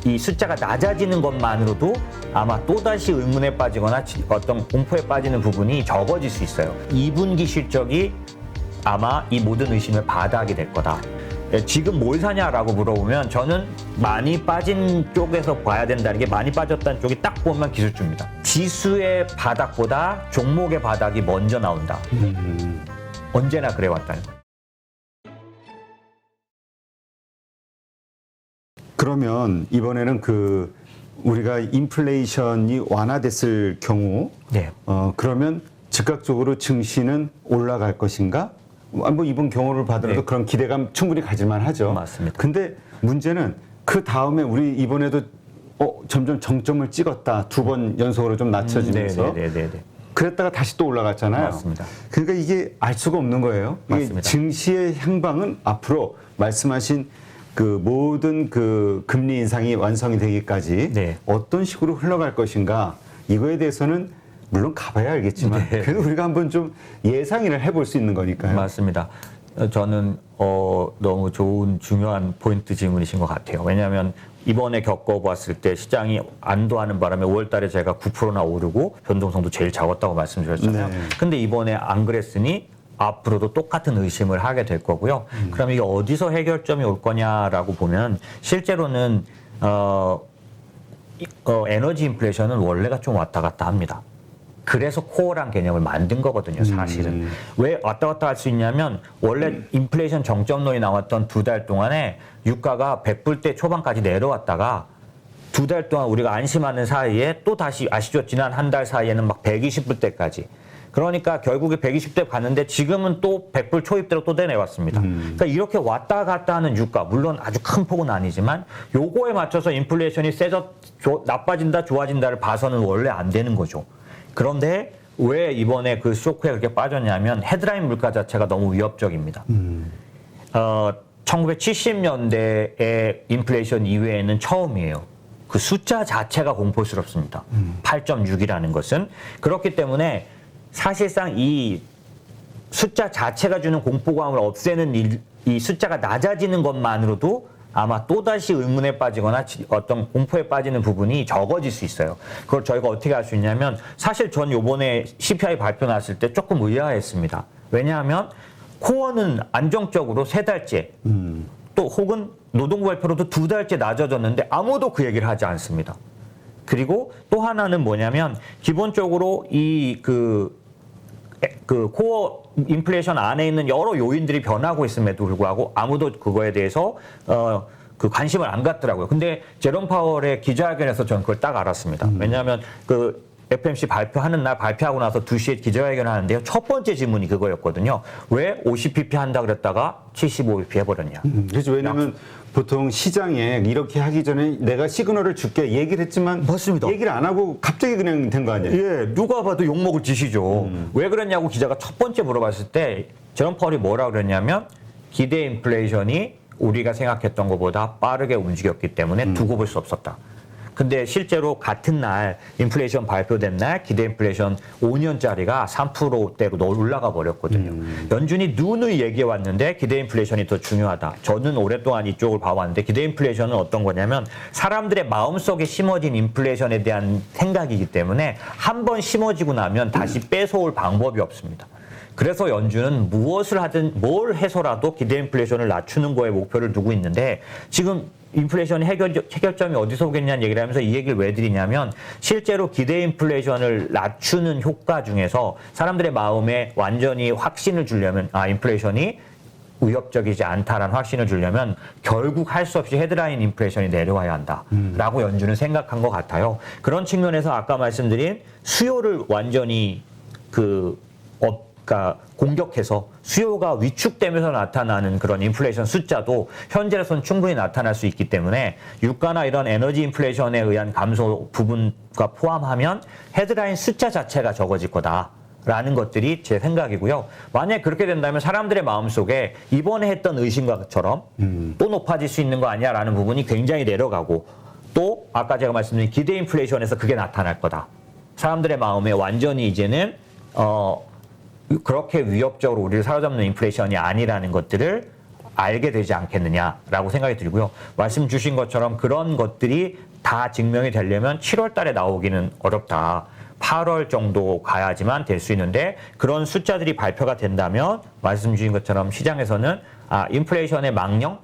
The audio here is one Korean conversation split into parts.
이 숫자가 낮아지는 것만으로도 아마 또다시 의문에 빠지거나 어떤 공포에 빠지는 부분이 적어질 수 있어요. 2분기 실적이 아마 이 모든 의심을 바닥이 될 거다. 지금 뭘 사냐라고 물어보면 저는 많이 빠진 쪽에서 봐야 된다는 게 많이 빠졌다는 쪽이 딱 보면 기술주입니다. 지수의 바닥보다 종목의 바닥이 먼저 나온다. 언제나 그래왔다는 거예요. 그러면 이번에는 우리가 인플레이션이 완화됐을 경우, 네. 그러면 즉각적으로 증시는 올라갈 것인가? 뭐 이번 경우를 봐더라도 네. 그런 기대감 충분히 가질만 하죠. 맞습니다. 근데 문제는 그 다음에 우리 이번에도 점점 정점을 찍었다. 2번 연속으로 좀 낮춰지면서. 그랬다가 다시 또 올라갔잖아요. 맞습니다. 그러니까 이게 알 수가 없는 거예요. 맞습니다. 이게 증시의 향방은 앞으로 말씀하신 모든 금리 인상이 완성이 되기까지 네. 어떤 식으로 흘러갈 것인가 이거에 대해서는 물론 가봐야 알겠지만 네. 그래도 우리가 한번 좀 예상을 해볼 수 있는 거니까요. 맞습니다. 저는 너무 좋은 중요한 포인트 질문이신 것 같아요. 왜냐하면 이번에 겪어봤을 때 시장이 안도하는 바람에 5월 달에 제가 9%나 오르고 변동성도 제일 작았다고 말씀드렸잖아요. 네. 근데 이번에 안 그랬으니 앞으로도 똑같은 의심을 하게 될 거고요. 그럼 이게 어디서 해결점이 올 거냐라고 보면 실제로는 에너지 인플레이션은 원래가 좀 왔다 갔다 합니다. 그래서 코어란 개념을 만든 거거든요, 사실은. 왜 왔다 갔다 할 수 있냐면 원래 인플레이션 정점론이 나왔던 2달 동안에 유가가 100불대 초반까지 내려왔다가 2달 동안 우리가 안심하는 사이에 또 다시 아시죠? 지난 한 달 사이에는 막 120불대까지. 그러니까 결국에 120대 갔는데 지금은 또 100불 초입대로 또 내려왔습니다. 그러니까 이렇게 왔다 갔다 하는 유가, 물론 아주 큰 폭은 아니지만 요거에 맞춰서 인플레이션이 나빠진다, 좋아진다를 봐서는 원래 안 되는 거죠. 그런데 왜 이번에 그 쇼크에 그렇게 빠졌냐면 헤드라인 물가 자체가 너무 위협적입니다. 1970년대의 인플레이션 이후에는 처음이에요. 그 숫자 자체가 공포스럽습니다. 8.6이라는 것은. 그렇기 때문에 사실상 이 숫자 자체가 주는 공포감을 없애는 이 숫자가 낮아지는 것만으로도 아마 또다시 의문에 빠지거나 어떤 공포에 빠지는 부분이 적어질 수 있어요. 그걸 저희가 어떻게 할 수 있냐면 사실 전 요번에 CPI 발표 났을 때 조금 의아했습니다. 왜냐하면 코어는 안정적으로 3달째 또 혹은 노동부 발표로도 2달째 낮아졌는데 아무도 그 얘기를 하지 않습니다. 그리고 또 하나는 뭐냐면 기본적으로 그 코어 인플레이션 안에 있는 여러 요인들이 변하고 있음에도 불구하고 아무도 그거에 대해서 그 관심을 안 갖더라고요. 근데 제롬 파월의 기자회견에서 저는 그걸 딱 알았습니다. 왜냐하면 그 FMC 발표하는 날 발표하고 나서 2시에 기자회견을 하는데요. 첫 번째 질문이 그거였거든요. 왜 50bp 한다 그랬다가 75bp 해버렸냐. 그렇죠. 왜냐하면 보통 시장에 이렇게 하기 전에 내가 시그널을 줄게 얘기를 했지만 맞습니다. 얘기를 안 하고 갑자기 그냥 된 거 아니에요? 예, 누가 봐도 욕먹을 짓이죠. 왜 그랬냐고 기자가 첫 번째 물어봤을 때 제롬 파월이 뭐라 그랬냐면 기대 인플레이션이 우리가 생각했던 것보다 빠르게 움직였기 때문에 두고 볼 수 없었다. 근데 실제로 같은 날 인플레이션 발표된 날 기대 인플레이션 5년짜리가 3%대로 올라가 버렸거든요. 연준이 누누이 얘기해 왔는데 기대 인플레이션이 더 중요하다. 저는 오랫동안 이쪽을 봐왔는데 기대 인플레이션은 어떤 거냐면 사람들의 마음속에 심어진 인플레이션에 대한 생각이기 때문에 한 번 심어지고 나면 다시 뺏어올 방법이 없습니다. 그래서 연준은 무엇을 하든 뭘 해서라도 기대 인플레이션을 낮추는 거에 목표를 두고 있는데 지금 인플레이션 해결점이 어디서 오겠냐는 얘기를 하면서 이 얘기를 왜 드리냐면 실제로 기대 인플레이션을 낮추는 효과 중에서 사람들의 마음에 완전히 확신을 주려면 인플레이션이 위협적이지 않다라는 확신을 주려면 결국 할 수 없이 헤드라인 인플레이션이 내려와야 한다라고 연준은 생각한 것 같아요. 그런 측면에서 아까 말씀드린 수요를 완전히 그러니까 공격해서 수요가 위축되면서 나타나는 그런 인플레이션 숫자도 현재로서는 충분히 나타날 수 있기 때문에 유가나 이런 에너지 인플레이션에 의한 감소 부분과 포함하면 헤드라인 숫자 자체가 적어질 거다라는 것들이 제 생각이고요. 만약에 그렇게 된다면 사람들의 마음속에 이번에 했던 의심과처럼 또 높아질 수 있는 거 아니야라는 부분이 굉장히 내려가고 또 아까 제가 말씀드린 기대 인플레이션에서 그게 나타날 거다. 사람들의 마음에 완전히 이제는 그렇게 위협적으로 우리를 사로잡는 인플레이션이 아니라는 것들을 알게 되지 않겠느냐라고 생각이 들고요. 말씀 주신 것처럼 그런 것들이 다 증명이 되려면 7월 달에 나오기는 어렵다. 8월 정도 가야지만 될 수 있는데 그런 숫자들이 발표가 된다면 말씀 주신 것처럼 시장에서는 인플레이션의 망령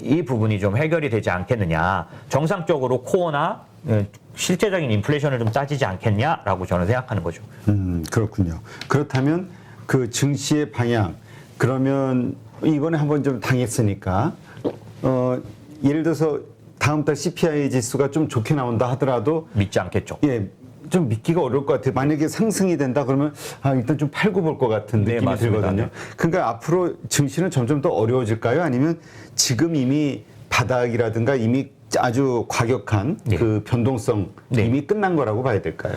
이 부분이 좀 해결이 되지 않겠느냐. 정상적으로 코어나 실제적인 인플레이션을 좀 따지지 않겠냐라고 저는 생각하는 거죠. 그렇군요. 그렇다면 그 증시의 방향 그러면 이번에 한번 좀 당했으니까 예를 들어서 다음 달 CPI 지수가 좀 좋게 나온다 하더라도 믿지 않겠죠. 예. 좀 믿기가 어려울 것 같아요. 만약에 상승이 된다 그러면 일단 좀 팔고 볼 것 같은 느낌이 맞습니다. 들거든요. 네. 그러니까 앞으로 증시는 점점 더 어려워질까요? 아니면 지금 이미 바닥이라든가 이미 아주 과격한 그 변동성 이미 끝난 거라고 봐야 될까요?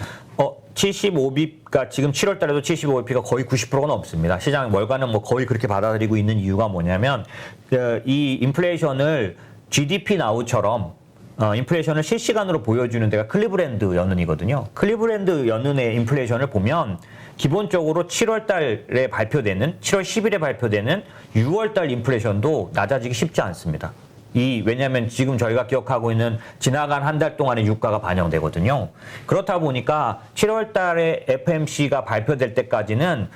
75b가 지금 7월 달에도 75b가 거의 90%가 넘습니다. 시장 월가는 뭐 거의 그렇게 받아들이고 있는 이유가 뭐냐면 이 인플레이션을 GDP 나우처럼 인플레이션을 실시간으로 보여주는 데가 클리브랜드 연은이거든요. 클리브랜드 연은의 인플레이션을 보면 기본적으로 7월 달에 발표되는 7월 10일에 발표되는 6월 달 인플레이션도 낮아지기 쉽지 않습니다. 왜냐하면 지금 저희가 기억하고 있는 지나간 한 달 동안의 유가가 반영되거든요. 그렇다 보니까 7월 달에 FMC가 발표될 때까지는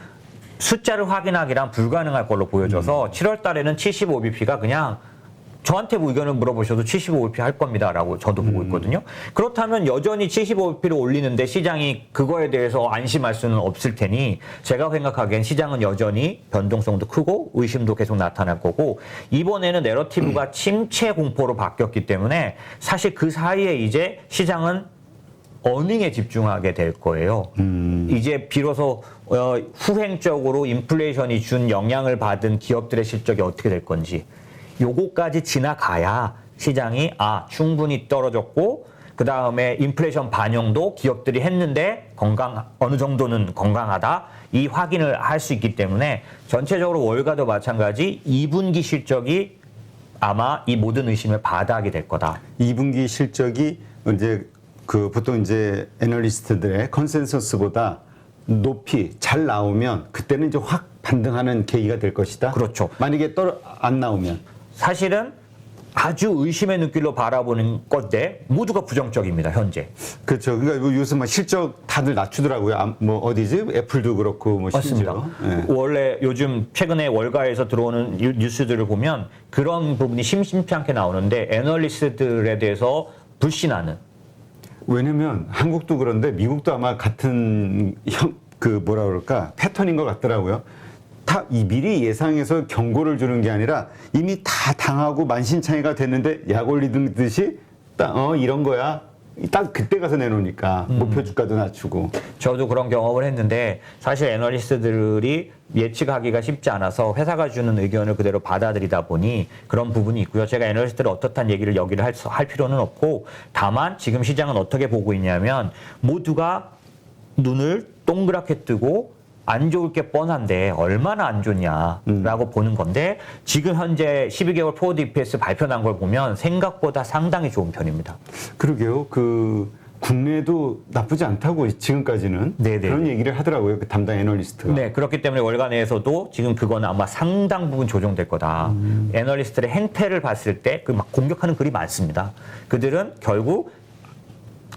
숫자를 확인하기란 불가능할 걸로 보여져서 7월 달에는 75bp가 그냥 저한테 의견을 물어보셔도 75bp 할 겁니다라고 저도 보고 있거든요. 그렇다면 여전히 75bp를 올리는데 시장이 그거에 대해서 안심할 수는 없을 테니 제가 생각하기엔 시장은 여전히 변동성도 크고 의심도 계속 나타날 거고 이번에는 내러티브가 침체 공포로 바뀌었기 때문에 사실 그 사이에 이제 시장은 어닝에 집중하게 될 거예요. 이제 비로소 후행적으로 인플레이션이 준 영향을 받은 기업들의 실적이 어떻게 될 건지 요거까지 지나가야 시장이 충분히 떨어졌고 그 다음에 인플레이션 반영도 기업들이 했는데 어느 정도는 건강하다 이 확인을 할 수 있기 때문에 전체적으로 월가도 마찬가지 2분기 실적이 아마 이 모든 의심을 바닥이 될 거다. 2분기 실적이 이제 그 보통 이제 애널리스트들의 컨센서스보다 높이 잘 나오면 그때는 이제 확 반등하는 계기가 될 것이다. 그렇죠. 만약에 안 나오면 사실은 아주 의심의 눈길로 바라보는 건데 모두가 부정적입니다. 현재. 그렇죠. 그러니까 요즘 막 실적 다들 낮추더라고요. 뭐 어디지? 애플도 그렇고 뭐 맞습니다. 예. 원래 요즘 최근에 월가에서 들어오는 뉴스들을 보면 그런 부분이 심심치 않게 나오는데 애널리스트들에 대해서 불신하는. 왜냐면 한국도 그런데 미국도 아마 같은 뭐라 그럴까 패턴인 것 같더라고요. 다 미리 예상해서 경고를 주는 게 아니라 이미 다 당하고 만신창이가 됐는데 약 올리듯이 이런 거야. 딱 그때 가서 내놓으니까 목표 주가도 낮추고. 저도 그런 경험을 했는데 사실 애널리스트들이 예측하기가 쉽지 않아서 회사가 주는 의견을 그대로 받아들이다 보니 그런 부분이 있고요. 제가 애널리스트를 어떻다는 얘기를 여기를 할 필요는 없고 다만 지금 시장은 어떻게 보고 있냐면 모두가 눈을 동그랗게 뜨고 안 좋을 게 뻔한데 얼마나 안 좋냐라고 보는 건데 지금 현재 12개월 포워드 EPS 발표 난 걸 보면 생각보다 상당히 좋은 편입니다. 그러게요. 국내도 나쁘지 않다고 지금까지는 그런 얘기를 하더라고요. 그 담당 애널리스트가. 네, 그렇기 때문에 월가 내에서도 지금 그거는 아마 상당 부분 조정될 거다. 애널리스트의 행태를 봤을 때 막 공격하는 글이 많습니다. 그들은 결국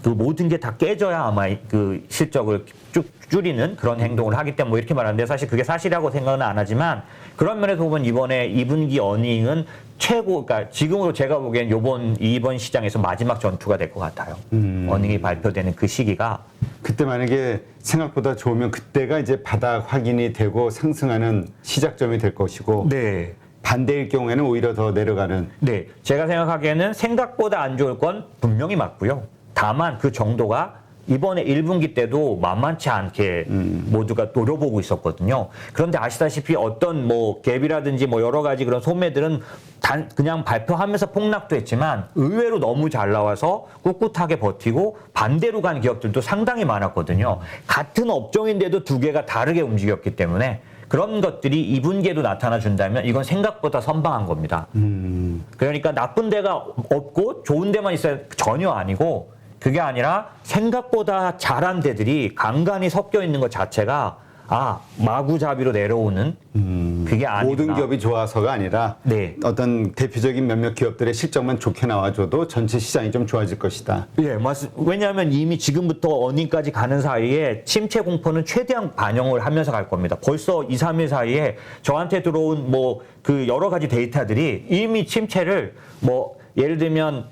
그 모든 게 다 깨져야 아마 그 실적을 쭉 줄이는 그런 행동을 하기 때문에 이렇게 말하는데 사실 그게 사실이라고 생각은 안 하지만 그런 면에서 보면 이번에 2분기 어닝은 그러니까 지금으로 제가 보기엔 이번 시장에서 마지막 전투가 될 것 같아요. 어닝이 발표되는 그 시기가. 그때 만약에 생각보다 좋으면 그때가 이제 바닥 확인이 되고 상승하는 시작점이 될 것이고. 네. 반대일 경우에는 오히려 더 내려가는. 네. 제가 생각하기에는 생각보다 안 좋을 건 분명히 맞고요. 다만 그 정도가 이번에 1분기 때도 만만치 않게 모두가 노려보고 있었거든요. 그런데 아시다시피 어떤 갭이라든지 여러 가지 그런 소매들은 그냥 발표하면서 폭락도 했지만 의외로 너무 잘 나와서 꿋꿋하게 버티고 반대로 간 기업들도 상당히 많았거든요. 같은 업종인데도 두 개가 다르게 움직였기 때문에 그런 것들이 2분기에도 나타나 준다면 이건 생각보다 선방한 겁니다. 그러니까 나쁜 데가 없고 좋은 데만 있어야 전혀 아니고 그게 아니라 생각보다 잘한 데들이 간간히 섞여 있는 것 자체가 마구잡이로 내려오는 그게 아니구나. 모든 기업이 좋아서가 아니라 네. 어떤 대표적인 몇몇 기업들의 실적만 좋게 나와줘도 전체 시장이 좀 좋아질 것이다. 예, 맞습니다. 왜냐하면 이미 지금부터 어닝까지 가는 사이에 침체 공포는 최대한 반영을 하면서 갈 겁니다. 벌써 2, 3일 사이에 저한테 들어온 뭐 그 여러 가지 데이터들이 이미 침체를 뭐 예를 들면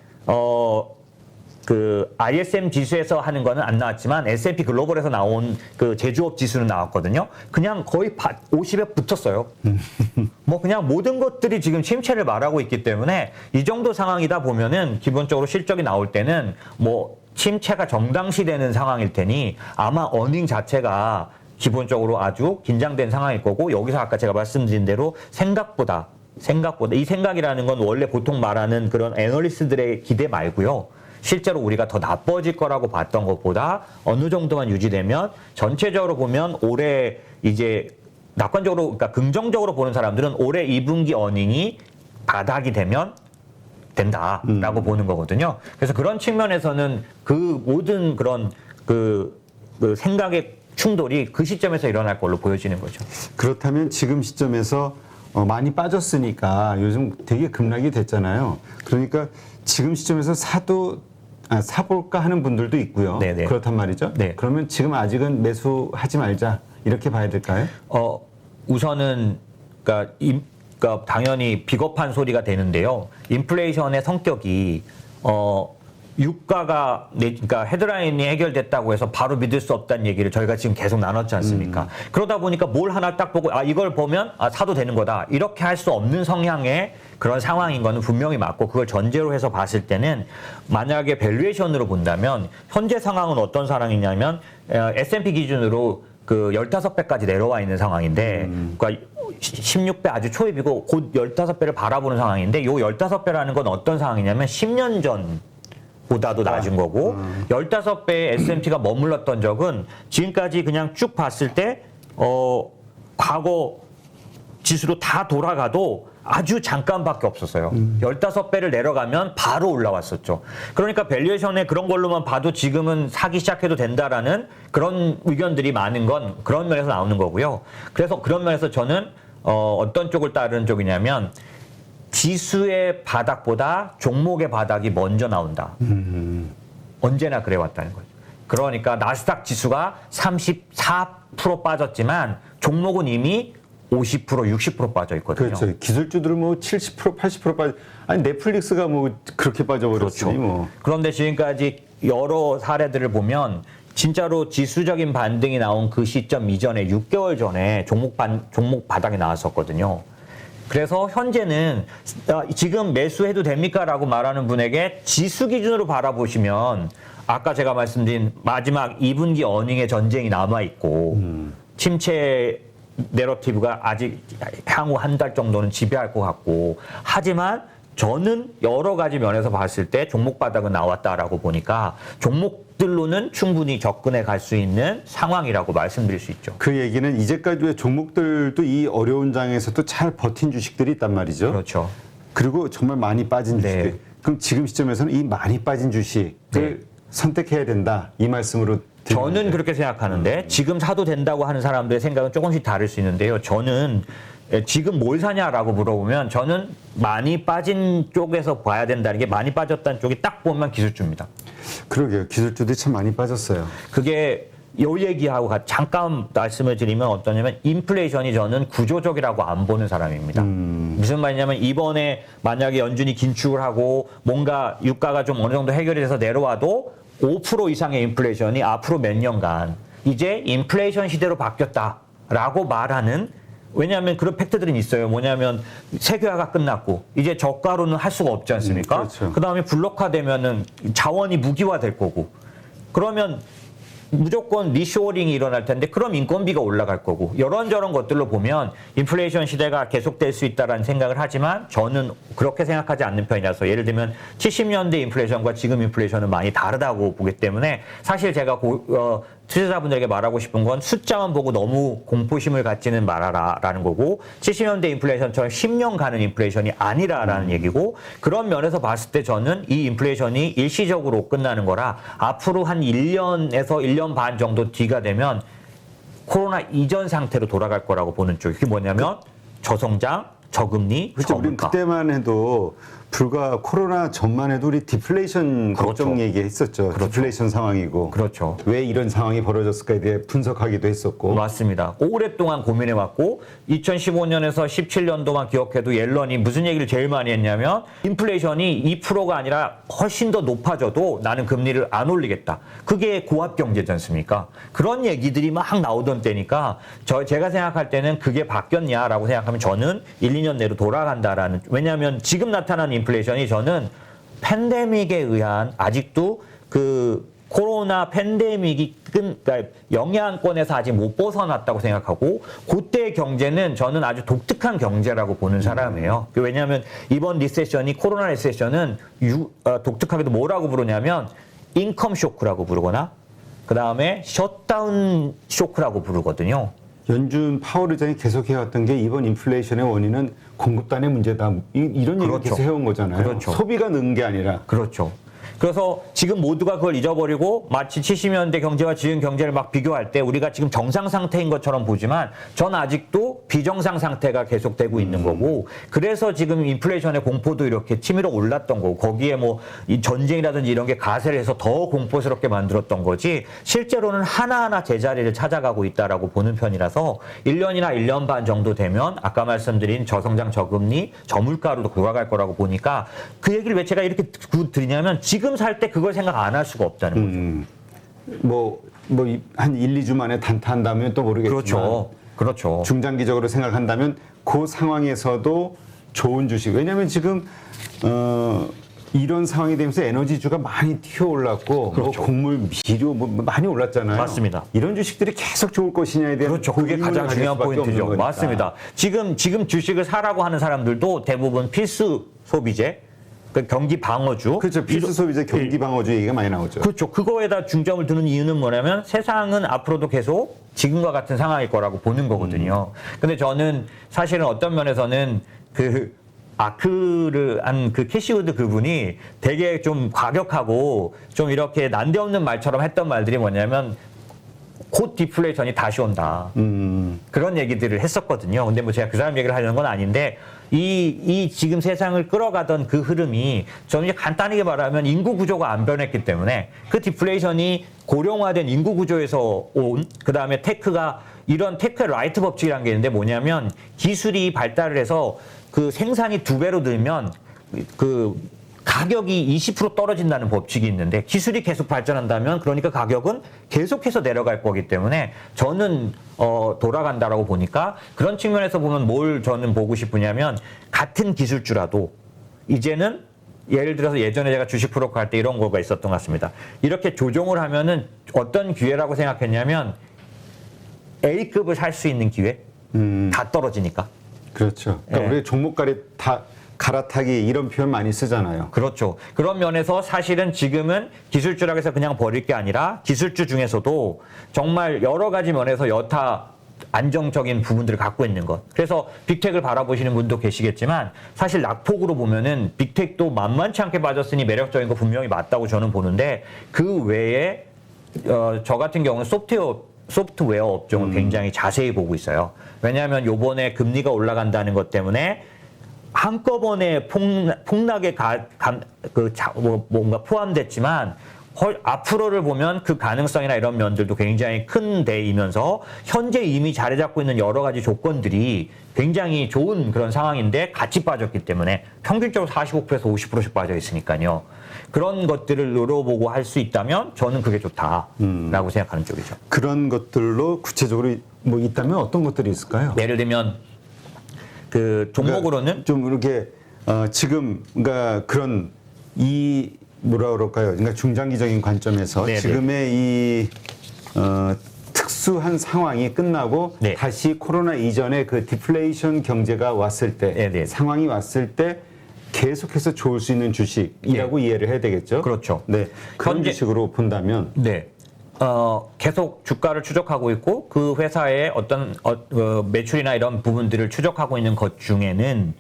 그 ISM 지수에서 하는 거는 안 나왔지만 S&P 글로벌에서 나온 그 제조업 지수는 나왔거든요. 그냥 거의 50에 붙었어요. 뭐 그냥 모든 것들이 지금 침체를 말하고 있기 때문에 이 정도 상황이다 보면은 기본적으로 실적이 나올 때는 뭐 침체가 정당시되는 상황일 테니 아마 어닝 자체가 기본적으로 아주 긴장된 상황일 거고, 여기서 아까 제가 말씀드린 대로 생각보다 이 생각이라는 건 원래 보통 말하는 그런 애널리스트들의 기대 말고요. 실제로 우리가 더 나빠질 거라고 봤던 것보다 어느 정도만 유지되면 전체적으로 보면 올해 이제 낙관적으로, 그러니까 긍정적으로 보는 사람들은 올해 2분기 어닝이 바닥이 되면 된다라고 보는 거거든요. 그래서 그런 측면에서는 그 모든 그런 그 생각의 충돌이 그 시점에서 일어날 걸로 보여지는 거죠. 그렇다면 지금 시점에서 많이 빠졌으니까 요즘 되게 급락이 됐잖아요. 그러니까 지금 시점에서 사볼까 하는 분들도 있고요. 네네. 그렇단 말이죠. 네. 그러면 지금 아직은 매수하지 말자 이렇게 봐야 될까요? 우선은 그러니까 당연히 비겁한 소리가 되는데요. 인플레이션의 성격이 유가가 그러니까 헤드라인이 해결됐다고 해서 바로 믿을 수 없다는 얘기를 저희가 지금 계속 나눴지 않습니까? 그러다 보니까 뭘 하나 딱 보고 이걸 보면 사도 되는 거다. 이렇게 할 수 없는 성향의 그런 상황인 거는 분명히 맞고, 그걸 전제로 해서 봤을 때는 만약에 밸류에이션으로 본다면 현재 상황은 어떤 상황이냐면 S&P 기준으로 그 15배까지 내려와 있는 상황인데, 그러니까 16배 아주 초입이고 곧 15배를 바라보는 상황인데, 요 15배라는 건 어떤 상황이냐면 10년 전 보다도 낮은 거고, 15배의 S&P가 머물렀던 적은 지금까지 그냥 쭉 봤을 때 과거 지수로 다 돌아가도 아주 잠깐밖에 없었어요. 15배를 내려가면 바로 올라왔었죠. 그러니까 밸류에이션의 그런 걸로만 봐도 지금은 사기 시작해도 된다라는 그런 의견들이 많은 건 그런 면에서 나오는 거고요. 그래서 그런 면에서 저는 어떤 쪽을 따르는 쪽이냐면 지수의 바닥보다 종목의 바닥이 먼저 나온다. 언제나 그래왔다는 거죠. 그러니까 나스닥 지수가 34% 빠졌지만 종목은 이미 50%, 60% 빠져 있거든요. 그렇죠. 기술주들은 뭐 70%, 80% 빠져. 아니 넷플릭스가 뭐 그렇게 빠져버렸으니 그렇죠. 뭐. 그런데 지금까지 여러 사례들을 보면 진짜로 지수적인 반등이 나온 그 시점 이전에 6개월 전에 종목 바닥이 나왔었거든요. 그래서 현재는 지금 매수해도 됩니까? 라고 말하는 분에게 지수 기준으로 바라보시면 아까 제가 말씀드린 마지막 2분기 어닝의 전쟁이 남아있고 침체 내러티브가 아직 향후 한 달 정도는 지배할 것 같고, 하지만 저는 여러 가지 면에서 봤을 때 종목 바닥은 나왔다라고 보니까 종목들로는 충분히 접근해 갈 수 있는 상황이라고 말씀드릴 수 있죠. 그 얘기는 이제까지 왜 종목들도 이 어려운 장에서도 잘 버틴 주식들이 있단 말이죠. 그렇죠. 그리고 정말 많이 빠진 네. 주식들. 그럼 지금 시점에서는 이 많이 빠진 주식을 네. 선택해야 된다. 이 말씀으로 저는 그렇게 생각하는데 지금 사도 된다고 하는 사람들의 생각은 조금씩 다를 수 있는데요. 저는 지금 뭘 사냐라고 물어보면 저는 많이 빠진 쪽에서 봐야 된다는 게, 많이 빠졌다는 쪽이 딱 보면 기술주입니다. 그러게요. 기술주들이 참 많이 빠졌어요. 그게 요 얘기하고 잠깐 말씀을 드리면 어떠냐면, 인플레이션이 저는 구조적이라고 안 보는 사람입니다. 무슨 말이냐면 이번에 만약에 연준이 긴축을 하고 뭔가 유가가 좀 어느 정도 해결이 돼서 내려와도 5% 이상의 인플레이션이 앞으로 몇 년간 이제 인플레이션 시대로 바뀌었다라고 말하는, 왜냐하면 그런 팩트들은 있어요. 뭐냐면 세계화가 끝났고 이제 저가로는 할 수가 없지 않습니까? 그렇죠. 그다음에 블록화되면은 자원이 무기화 될 거고, 그러면 무조건 리쇼어링이 일어날 텐데 그럼 인건비가 올라갈 거고, 이런저런 것들로 보면 인플레이션 시대가 계속될 수 있다는 생각을 하지만 저는 그렇게 생각하지 않는 편이라서, 예를 들면 70년대 인플레이션과 지금 인플레이션은 많이 다르다고 보기 때문에 사실 제가 투자자분들에게 말하고 싶은 건 숫자만 보고 너무 공포심을 갖지는 말아라라는 거고, 70년대 인플레이션처럼 10년 가는 인플레이션이 아니라라는 얘기고, 그런 면에서 봤을 때 저는 이 인플레이션이 일시적으로 끝나는 거라 앞으로 한 1년에서 1년 반 정도 뒤가 되면 코로나 이전 상태로 돌아갈 거라고 보는 쪽이, 그게 뭐냐면 저성장, 저금리, 그렇죠. 우리 저물가. 그때만 해도 불과 코로나 전만 해도 우리 디플레이션 그렇죠. 걱정 얘기했었죠. 그렇죠. 디플레이션 상황이고 그렇죠. 왜 이런 상황이 벌어졌을까에 대해 분석하기도 했었고. 맞습니다. 오랫동안 고민해왔고 2015년에서 17년도만 기억해도 옐런이 무슨 얘기를 제일 많이 했냐면 인플레이션이 2%가 아니라 훨씬 더 높아져도 나는 금리를 안 올리겠다. 그게 고압 경제지 않습니까? 그런 얘기들이 막 나오던 때니까 제가 생각할 때는 그게 바뀌었냐라고 생각하면 저는 1, 2년 내로 돌아간다라는, 왜냐하면 지금 나타난 인플레이션이 저는 팬데믹에 의한 아직도 그 코로나 팬데믹이 그러니까 영향권에서 아직 못 벗어났다고 생각하고 그때의 경제는 저는 아주 독특한 경제라고 보는 사람이에요. 왜냐하면 이번 리세션이 코로나 리세션은 독특하게도 뭐라고 부르냐면 인컴 쇼크라고 부르거나 그 다음에 셧다운 쇼크라고 부르거든요. 연준 파월 의장이 계속 해왔던 게 이번 인플레이션의 원인은 공급단의 문제다. 이런 얘기를 그렇죠. 계속 해온 거잖아요. 그렇죠. 소비가 는 게 아니라. 그렇죠. 그래서 지금 모두가 그걸 잊어버리고 마치 70년대 경제와 지금 경제를 막 비교할 때 우리가 지금 정상 상태인 것처럼 보지만 전 아직도 비정상 상태가 계속되고 있는 거고, 그래서 지금 인플레이션의 공포도 이렇게 치밀어 올랐던 거고, 거기에 뭐 이 전쟁이라든지 이런 게 가세를 해서 더 공포스럽게 만들었던 거지, 실제로는 하나하나 제자리를 찾아가고 있다라고 보는 편이라서 1년이나 1년 반 정도 되면 아까 말씀드린 저성장 저금리 저물가로도 돌아갈 거라고 보니까 그 얘기를 왜 제가 이렇게 드리냐면 지금 살 때 그걸 생각 안 할 수가 없다는 거죠. 한 1, 2주 만에 단타한다면 또 모르겠지만. 그렇죠. 그렇죠. 중장기적으로 생각한다면 그 상황에서도 좋은 주식. 왜냐하면 지금 이런 상황이 되면서 에너지주가 많이 튀어올랐고 그렇죠. 뭐 곡물, 비료 뭐 많이 올랐잖아요. 맞습니다. 이런 주식들이 계속 좋을 것이냐에 대한 그렇죠. 그게 의문을 가장 가질 중요한 수밖에 없는 포인트죠. 거니까. 맞습니다. 지금 주식을 사라고 하는 사람들도 대부분 필수 소비재, 그 경기 방어주. 그렇죠. 필수 소비재 경기 방어주 얘기가 많이 나오죠. 그렇죠. 그거에다 중점을 두는 이유는 뭐냐면 세상은 앞으로도 계속 지금과 같은 상황일 거라고 보는 거거든요. 근데 저는 사실은 어떤 면에서는 그 아크를 한 그 캐시우드 그분이 되게 좀 과격하고 좀 이렇게 난데없는 말처럼 했던 말들이 뭐냐면 곧 디플레이션이 다시 온다. 그런 얘기들을 했었거든요. 근데 뭐 제가 그 사람 얘기를 하려는 건 아닌데 이 지금 세상을 끌어가던 그 흐름이 저는 이제 간단하게 말하면 인구 구조가 안 변했기 때문에 그 디플레이션이 고령화된 인구 구조에서 온, 그 다음에 테크가 이런 테크 라이트 법칙이라는 게 있는데 뭐냐면 기술이 발달을 해서 그 생산이 2배로 늘면 그 가격이 20% 떨어진다는 법칙이 있는데 기술이 계속 발전한다면 그러니까 가격은 계속해서 내려갈 거기 때문에 저는 돌아간다라고 보니까 그런 측면에서 보면 뭘 저는 보고 싶으냐면 같은 기술주라도 이제는 예를 들어서 예전에 제가 주식 프로커 할 때 이런 거가 있었던 것 같습니다. 이렇게 조정을 하면은 어떤 기회라고 생각했냐면 A급을 살 수 있는 기회? 다 떨어지니까. 그렇죠. 그러니까 예. 우리 종목가리 다 갈아타기 이런 표현 많이 쓰잖아요. 그렇죠. 그런 면에서 사실은 지금은 기술주라고 해서 그냥 버릴 게 아니라 기술주 중에서도 정말 여러 가지 면에서 여타 안정적인 부분들을 갖고 있는 것. 그래서 빅텍을 바라보시는 분도 계시겠지만 사실 낙폭으로 보면은 빅텍도 만만치 않게 빠졌으니 매력적인 거 분명히 맞다고 저는 보는데 그 외에 저 같은 경우는 소프트웨어 업종을 굉장히 자세히 보고 있어요. 왜냐하면 요번에 금리가 올라간다는 것 때문에 한꺼번에 폭락에 뭔가 포함됐지만 앞으로를 보면 그 가능성이나 이런 면들도 굉장히 큰 데이면서 현재 이미 자리 잡고 있는 여러 가지 조건들이 굉장히 좋은 그런 상황인데 같이 빠졌기 때문에 평균적으로 45%에서 50%씩 빠져 있으니까요. 그런 것들을 노려보고 할 수 있다면 저는 그게 좋다라고 생각하는 쪽이죠. 그런 것들로 구체적으로 뭐 있다면 어떤 것들이 있을까요? 예를 들면 그 종목으로는 그러니까 좀 이렇게 지금 그러니까 그런 이 뭐라 그럴까요? 그러니까 중장기적인 관점에서 네네. 지금의 이 특수한 상황이 끝나고 네. 다시 코로나 이전에 그 디플레이션 경제가 왔을 때 네네. 상황이 왔을 때 계속해서 좋을 수 있는 주식이라고 이해를 해야 되겠죠? 그렇죠. 네. 그런 현재- 주식으로 본다면 네. 계속 주가를 추적하고 있고 그 회사의 어떤 매출이나 이런 부분들을 추적하고 있는 것 중에는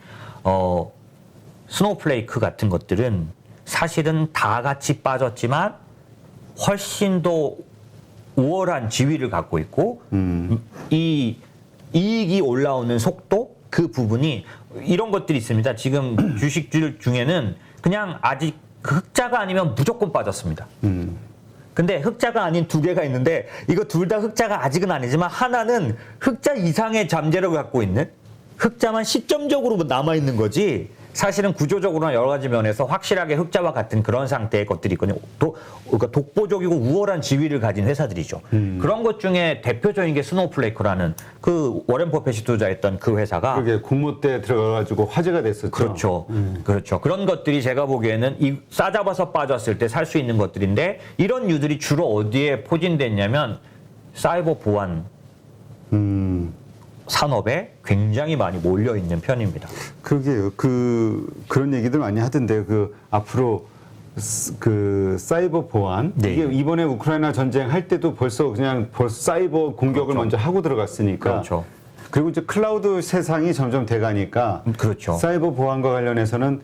스노우플레이크 같은 것들은 사실은 다 같이 빠졌지만 훨씬 더 우월한 지위를 갖고 있고 이 이익이 올라오는 속도 그 부분이 이런 것들이 있습니다. 지금 주식들 중에는 그냥 아직 흑자가 아니면 무조건 빠졌습니다. 근데 흑자가 아닌 두 개가 있는데 이거 둘 다 흑자가 아직은 아니지만 하나는 흑자 이상의 잠재력을 갖고 있는 흑자만 시점적으로 남아있는 거지 사실은 구조적으로나 여러 가지 면에서 확실하게 흑자와 같은 그런 상태의 것들이 있거든요. 그러니까 독보적이고 우월한 지위를 가진 회사들이죠. 그런 것 중에 대표적인 게 스노우플레이크라는 그 워렌 버핏이 투자했던 그 회사가 그게 공모 때 들어가가지고 화제가 됐었죠. 그렇죠. 그렇죠. 그런 것들이 제가 보기에는 이 싸잡아서 빠졌을 때 살 수 있는 것들인데 이런 류들이 주로 어디에 포진됐냐면 사이버 보안 산업에 굉장히 많이 몰려 있는 편입니다. 그러게요. 그런 얘기들 많이 하던데 앞으로 그 사이버 보안 네. 이게 이번에 우크라이나 전쟁 할 때도 벌써 사이버 공격을 그렇죠. 먼저 하고 들어갔으니까. 그렇죠. 그리고 이제 클라우드 세상이 점점 돼가니까 그렇죠. 사이버 보안과 관련해서는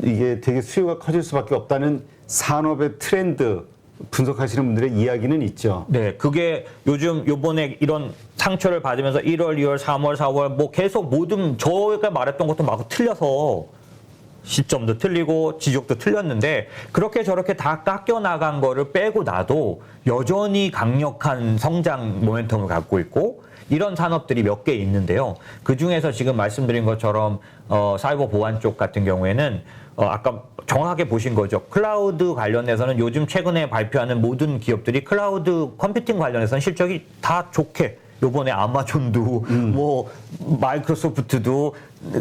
이게 되게 수요가 커질 수밖에 없다는 산업의 트렌드 분석하시는 분들의 이야기는 있죠. 네, 그게 요번에 이런 상처를 받으면서 1월, 2월, 3월, 4월 뭐 계속 모든 저희가 말했던 것도 막 틀려서 시점도 틀리고 지적도 틀렸는데 그렇게 저렇게 다 깎여 나간 거를 빼고 나도 여전히 강력한 성장 모멘텀을 갖고 있고 이런 산업들이 몇 개 있는데요. 그 중에서 지금 말씀드린 것처럼 사이버 보안 쪽 같은 경우에는 아까 정확하게 보신 거죠. 클라우드 관련해서는 요즘 최근에 발표하는 모든 기업들이 클라우드 컴퓨팅 관련해서는 실적이 다 좋게 요번에 아마존도 뭐 마이크로소프트도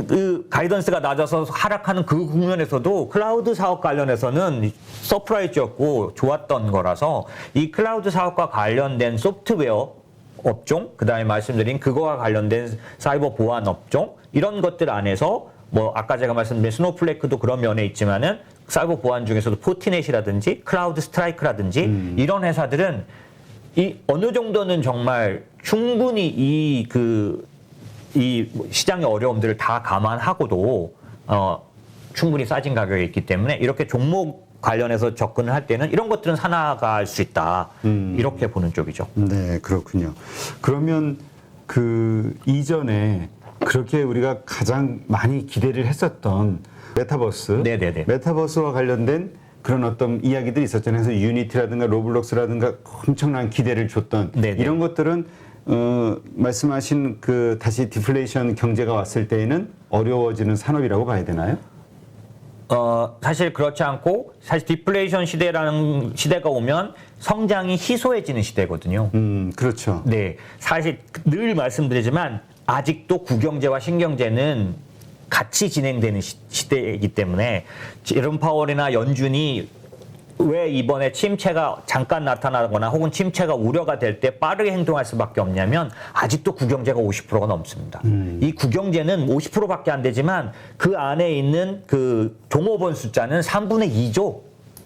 그 가이던스가 낮아서 하락하는 그 국면에서도 클라우드 사업 관련해서는 서프라이즈였고 좋았던 거라서 이 클라우드 사업과 관련된 소프트웨어 업종, 그다음에 말씀드린 그거와 관련된 사이버 보안 업종 이런 것들 안에서 뭐 아까 제가 말씀드린 스노우플레이크도 그런 면에 있지만은 사이버 보안 중에서도 포티넷이라든지 클라우드 스트라이크라든지 이런 회사들은 이 어느 정도는 정말 충분히 이 시장의 어려움들을 다 감안하고도 충분히 싸진 가격에 있기 때문에 이렇게 종목 관련해서 접근을 할 때는 이런 것들은 살아갈 수 있다. 이렇게 보는 쪽이죠. 네, 그렇군요. 그러면 그 이전에 그렇게 우리가 가장 많이 기대를 했었던 메타버스, 네네네. 메타버스와 관련된 그런 어떤 이야기들이 있었잖아요. 그래서 유니티라든가 로블록스라든가 엄청난 기대를 줬던 네네. 이런 것들은 말씀하신 그 다시 디플레이션 경제가 왔을 때에는 어려워지는 산업이라고 봐야 되나요? 사실 그렇지 않고 사실 디플레이션 시대라는 시대가 오면 성장이 희소해지는 시대거든요. 그렇죠. 네, 사실 늘 말씀드리지만 아직도 구경제와 신경제는 같이 진행되는 시대이기 때문에 제롬 파월이나 연준이 왜 이번에 침체가 잠깐 나타나거나 혹은 침체가 우려가 될 때 빠르게 행동할 수밖에 없냐면 아직도 구경제가 50%가 넘습니다. 이 구경제는 50%밖에 안 되지만 그 안에 있는 그 종업원 숫자는 3분의 2조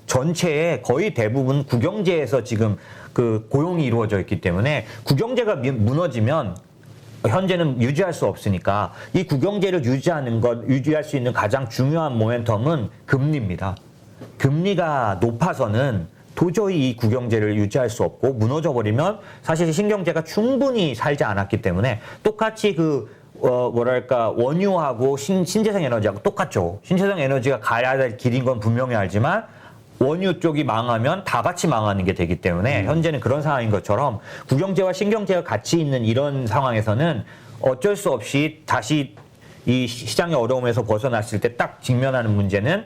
전체의 거의 대부분 구경제에서 지금 그 고용이 이루어져 있기 때문에 구경제가 무너지면 현재는 유지할 수 없으니까 이 구경제를 유지할 수 있는 가장 중요한 모멘텀은 금리입니다. 금리가 높아서는 도저히 이 구경제를 유지할 수 없고 무너져 버리면 사실 신경제가 충분히 살지 않았기 때문에 똑같이 원유하고 신재생 에너지하고 똑같죠. 신재생 에너지가 가야 될 길인 건 분명히 알지만 원유 쪽이 망하면 다 같이 망하는 게 되기 때문에 현재는 그런 상황인 것처럼 구경제와 신경제가 같이 있는 이런 상황에서는 어쩔 수 없이 다시 이 시장의 어려움에서 벗어났을 때 딱 직면하는 문제는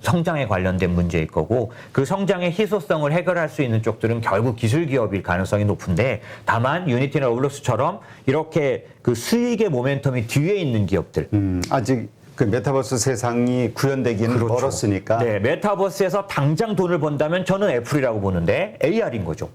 성장에 관련된 문제일 거고 그 성장의 희소성을 해결할 수 있는 쪽들은 결국 기술 기업일 가능성이 높은데 다만 유니티나 로블록스처럼 이렇게 그 수익의 모멘텀이 뒤에 있는 기업들 아직 그 메타버스 세상이 구현되기는 그렇죠. 멀었으니까. 네, 메타버스에서 당장 돈을 번다면 저는 애플이라고 보는데 AR인 거죠.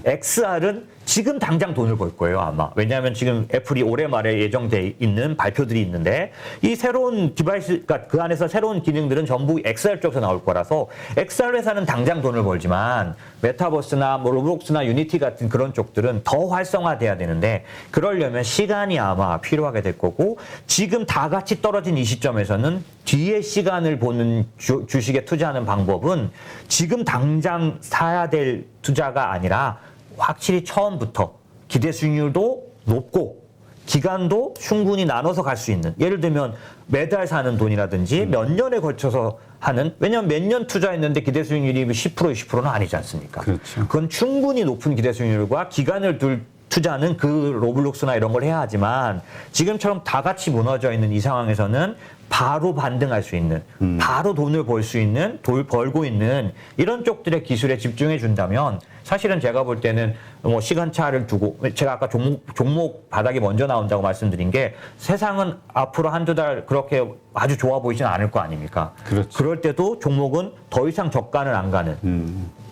XR은 지금 당장 돈을 벌 거예요, 아마. 왜냐하면 지금 애플이 올해 말에 예정돼 있는 발표들이 있는데 이 새로운 디바이스, 그러니까 그 안에서 새로운 기능들은 전부 XR 쪽에서 나올 거라서 XR 회사는 당장 돈을 벌지만 메타버스나 뭐 로블록스나 유니티 같은 그런 쪽들은 더 활성화돼야 되는데 그러려면 시간이 아마 필요하게 될 거고 지금 다 같이 떨어진 이 시점에서는 뒤에 시간을 보는 주식에 투자하는 방법은 지금 당장 사야 될 투자가 아니라 확실히 처음부터 기대 수익률도 높고 기간도 충분히 나눠서 갈 수 있는, 예를 들면 매달 사는 돈이라든지 몇 년에 걸쳐서 하는, 왜냐하면 몇 년 투자했는데 기대 수익률이 10% 20%는 아니지 않습니까? 그렇죠. 그건 충분히 높은 기대 수익률과 기간을 둘 투자는 그 로블록스나 이런 걸 해야 하지만 지금처럼 다 같이 무너져 있는 이 상황에서는 바로 반등할 수 있는, 바로 돈을 벌 수 있는, 벌고 있는 이런 쪽들의 기술에 집중해 준다면 사실은 제가 볼 때는 뭐 시간차를 두고, 제가 아까 종목 바닥이 먼저 나온다고 말씀드린 게 세상은 앞으로 한두 달 그렇게 아주 좋아 보이지는 않을 거 아닙니까? 그렇죠. 그럴 때도 종목은 더 이상 저가는 안 가는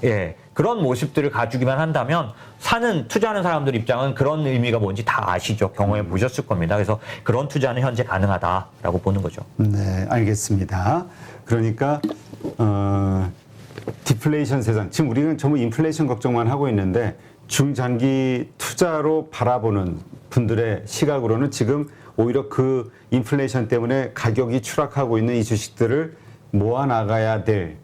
예, 그런 모습들을 가지기만 한다면 투자하는 사람들 입장은 그런 의미가 뭔지 다 아시죠. 경험해 보셨을 겁니다. 그래서 그런 투자는 현재 가능하다라고 보는 거죠. 네, 알겠습니다. 그러니까 디플레이션 세상, 지금 우리는 전부 인플레이션 걱정만 하고 있는데 중장기 투자로 바라보는 분들의 시각으로는 지금 오히려 그 인플레이션 때문에 가격이 추락하고 있는 이 주식들을 모아나가야 될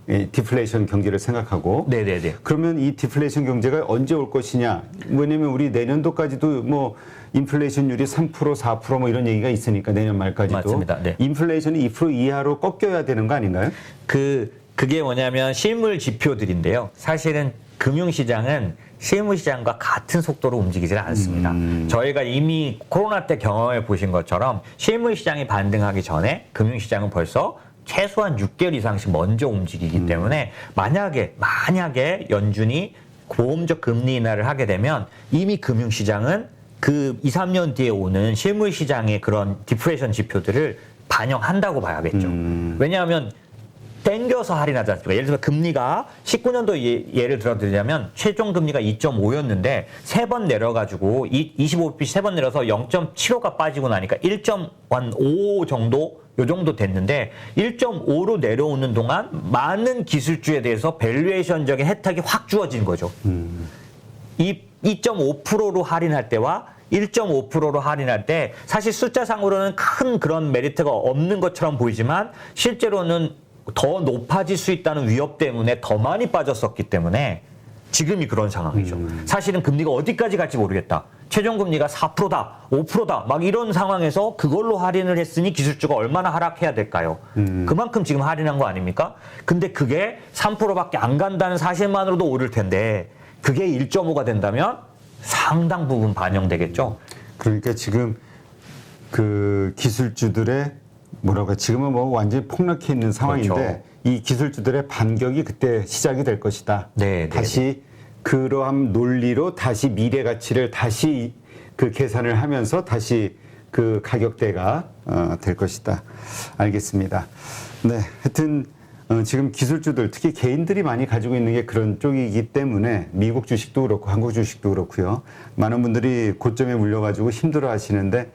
디플레이션 경제를 생각하고, 네네네. 그러면 이 디플레이션 경제가 언제 올 것이냐? 왜냐면 우리 내년도까지도 뭐 인플레이션율이 3% 4% 뭐 이런 얘기가 있으니까 내년 말까지도 맞습니다. 네. 인플레이션이 2% 이하로 꺾여야 되는 거 아닌가요? 그게 뭐냐면 실물 지표들인데요. 사실은 금융시장은 실물시장과 같은 속도로 움직이질 않습니다. 저희가 이미 코로나 때 경험해 보신 것처럼 실물시장이 반등하기 전에 금융시장은 벌써 최소한 6개월 이상씩 먼저 움직이기 때문에 만약에 연준이 보험적 금리 인하를 하게 되면 이미 금융시장은 그 2, 3년 뒤에 오는 실물시장의 그런 디플레이션 지표들을 반영한다고 봐야겠죠. 왜냐하면 땡겨서 할인하지 않습니까? 예를 들어 금리가 19년도 예를 들어드리자면 최종 금리가 2.5였는데 3번 내려가지고 25bp 3번 내려서 0.75가 빠지고 나니까 1.5 정도 요 정도 됐는데 1.5로 내려오는 동안 많은 기술주에 대해서 밸류에이션적인 혜택이 확 주어진 거죠. 이 2.5%로 할인할 때와 1.5%로 할인할 때 사실 숫자상으로는 큰 그런 메리트가 없는 것처럼 보이지만 실제로는 더 높아질 수 있다는 위협 때문에 더 많이 빠졌었기 때문에 지금이 그런 상황이죠. 사실은 금리가 어디까지 갈지 모르겠다. 최종 금리가 4%다, 5%다, 막 이런 상황에서 그걸로 할인을 했으니 기술주가 얼마나 하락해야 될까요? 그만큼 지금 할인한 거 아닙니까? 근데 그게 3%밖에 안 간다는 사실만으로도 오를 텐데 그게 1.5가 된다면 상당 부분 반영되겠죠. 그러니까 지금 그 기술주들의 뭐라고 지금은 뭐 완전히 폭락해 있는 상황인데 그렇죠. 이 기술주들의 반격이 그때 시작이 될 것이다. 네, 다시 그러한 논리로 다시 미래 가치를 다시 그 계산을 하면서 다시 그 가격대가 될 것이다. 알겠습니다. 네, 하여튼 지금 기술주들 특히 개인들이 많이 가지고 있는 게 그런 쪽이기 때문에 미국 주식도 그렇고 한국 주식도 그렇고요. 많은 분들이 고점에 물려가지고 힘들어하시는데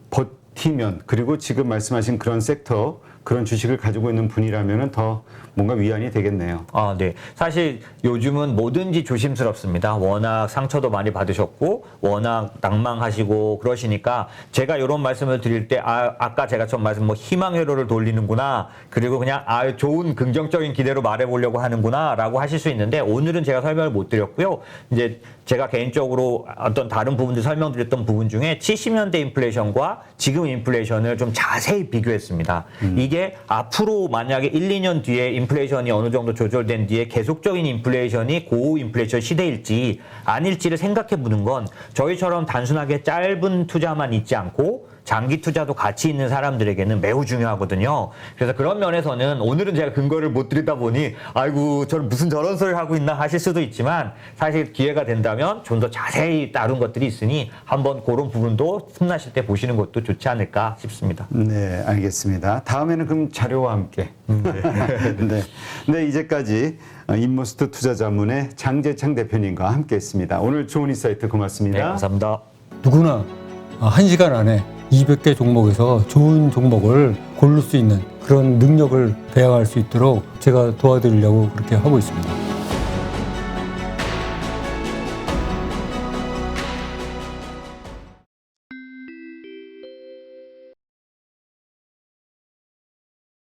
버티면, 그리고 지금 말씀하신 그런 섹터, 그런 주식을 가지고 있는 분이라면 더 뭔가 위안이 되겠네요. 아, 네. 사실 요즘은 뭐든지 조심스럽습니다. 워낙 상처도 많이 받으셨고, 워낙 낭망하시고 그러시니까 제가 이런 말씀을 드릴 때, 아까 제가 처음 말씀 뭐 희망 회로를 돌리는구나, 그리고 그냥 좋은 긍정적인 기대로 말해보려고 하는구나 라고 하실 수 있는데, 오늘은 제가 설명을 못 드렸고요. 이제 제가 개인적으로 어떤 다른 부분들 설명드렸던 부분 중에 70년대 인플레이션과 지금 인플레이션을 좀 자세히 비교했습니다. 이게 앞으로 만약에 1, 2년 뒤에 인플레이션이 어느 정도 조절된 뒤에 계속적인 인플레이션이 고우 인플레이션 시대일지 아닐지를 생각해 보는 건 저희처럼 단순하게 짧은 투자만 있지 않고 장기 투자도 같이 있는 사람들에게는 매우 중요하거든요. 그래서 그런 면에서는 오늘은 제가 근거를 못 드리다 보니 아이고 저는 무슨 저런 소리를 하고 있나 하실 수도 있지만, 사실 기회가 된다면 좀 더 자세히 다룬 것들이 있으니 한번 그런 부분도 틈나실 때 보시는 것도 좋지 않을까 싶습니다. 네, 알겠습니다. 다음에는 그럼 자료와 함께. 네. 네, 이제까지 인모스트 투자자문의 장재창 대표님과 함께했습니다. 오늘 좋은 인사이트 고맙습니다. 네, 감사합니다. 누구나 1시간 안에 200개 종목에서 좋은 종목을 고를 수 있는 그런 능력을 배양할 수 있도록 제가 도와드리려고 그렇게 하고 있습니다.